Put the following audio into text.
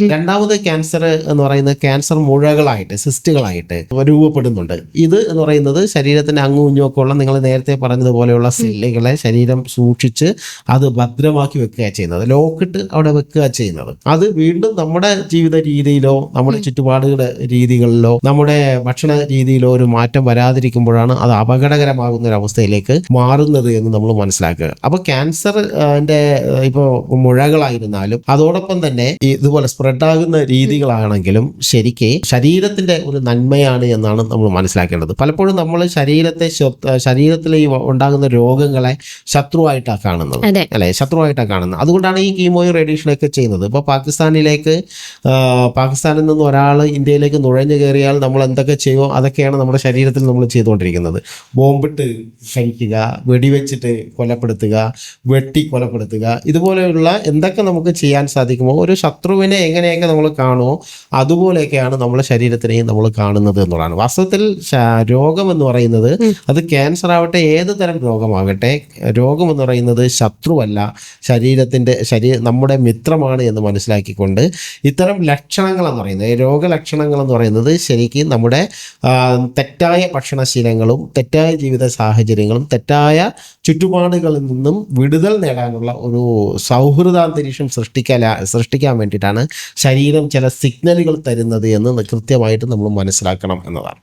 രണ്ടാമത് ക്യാൻസർ എന്ന് പറയുന്നത് ക്യാൻസർ മുഴകളായിട്ട് സിസ്റ്റുകളായിട്ട് രൂപപ്പെടുന്നുണ്ട്. ഇത് എന്ന് പറയുന്നത് ശരീരത്തിന്റെ അങ്ങും ഇഞ്ഞും ഒക്കെ ഉള്ള നിങ്ങൾ നേരത്തെ പറഞ്ഞതുപോലെയുള്ള സെല്ലുകളെ ശരീരം സൂക്ഷിച്ച് അത് ഭദ്രമാക്കി വെക്കുക ചെയ്യുന്നത്, ലോക്കിട്ട് അവിടെ വെക്കുക ചെയ്യുന്നത്. അത് വീണ്ടും നമ്മുടെ ജീവിത രീതിയിലോ നമ്മുടെ ചുറ്റുപാടുകളുടെ രീതികളിലോ നമ്മുടെ ഭക്ഷണ രീതിയിലോ ഒരു മാറ്റം വരാതിരിക്കുമ്പോഴാണ് അത് അപകടകരമാകുന്ന ഒരു അവസ്ഥയിലേക്ക് മാറുന്നത് എന്ന് നമ്മൾ മനസ്സിലാക്കുക. അപ്പോൾ ക്യാൻസറിന്റെ ഇപ്പോൾ മുഴകളായിരുന്നാലും അതോടൊപ്പം തന്നെ ഇതുപോലെ സ്പ്രെഡ് ആകുന്ന രീതികളാണെങ്കിലും ശരിക്ക് ശരീരത്തിന്റെ ഒരു നന്മയാണ് എന്നാണ് നമ്മൾ മനസ്സിലാക്കേണ്ടത്. പലപ്പോഴും നമ്മൾ ശരീരത്തിൽ ഈ ഉണ്ടാകുന്ന രോഗങ്ങളെ ശത്രുവായിട്ടാണ് കാണുന്നത്, അല്ലെ? ശത്രുവായിട്ടാണ് കാണുന്നത്. അതുകൊണ്ടാണ് ഈ കീമോയും റേഡിയേഷനൊക്കെ ചെയ്യുന്നത്. ഇപ്പോൾ പാകിസ്ഥാനിൽ നിന്ന് ഒരാൾ ഇന്ത്യയിലേക്ക് നുഴഞ്ഞു കയറിയാൽ നമ്മൾ എന്തൊക്കെ ചെയ്യുമോ അതൊക്കെയാണ് നമ്മുടെ ശരീരത്തിൽ നമ്മൾ ചെയ്തുകൊണ്ടിരിക്കുന്നത്. ബോംബിട്ട് കഴിക്കുക, വെടിവെച്ചിട്ട് കൊലപ്പെടുത്തുക, വെട്ടി കൊലപ്പെടുത്തുക, ഇതുപോലെയുള്ള എന്തൊക്കെ നമുക്ക് ചെയ്യാൻ സാധിക്കുമോ, ഒരു ശത്രുവിനെ എങ്ങനെയൊക്കെ നമ്മൾ കാണുമോ അതുപോലെയൊക്കെയാണ് നമ്മുടെ ശരീരത്തിനെയും നമ്മൾ കാണുന്നത് എന്നുള്ളതാണ് വാസ്തവത്തിൽ. രോഗം എന്ന് പറയുന്നത് അത് ക്യാൻസർ ആവട്ടെ ഏത് തരം രോഗമാകട്ടെ, രോഗം എന്ന് പറയുന്നത് ശത്രുവല്ല, നമ്മുടെ മിത്രമാണ് എന്ന് മനസ്സിലാക്കിക്കൊണ്ട് ഇത്തരം ലക്ഷണങ്ങൾ എന്ന് പറയുന്നത്, രോഗലക്ഷണങ്ങൾ എന്ന് പറയുന്നത് ശരിക്കും നമ്മുടെ തെറ്റായ ഭക്ഷണശീലങ്ങളും തെറ്റായ ജീവിത സാഹചര്യങ്ങളും തെറ്റായ ചുറ്റുപാടുകളിൽ നിന്നും വിടുതൽ നേടാനുള്ള ഒരു സൗഹൃദാന്തരീക്ഷം സൃഷ്ടിക്കാൻ വേണ്ടിയിട്ടാണ് ശരീരം ചില സിഗ്നലുകൾ തരുന്നത് എന്ന് കൃത്യമായിട്ട് നമ്മൾ മനസ്സിലാക്കണം എന്നതാണ്.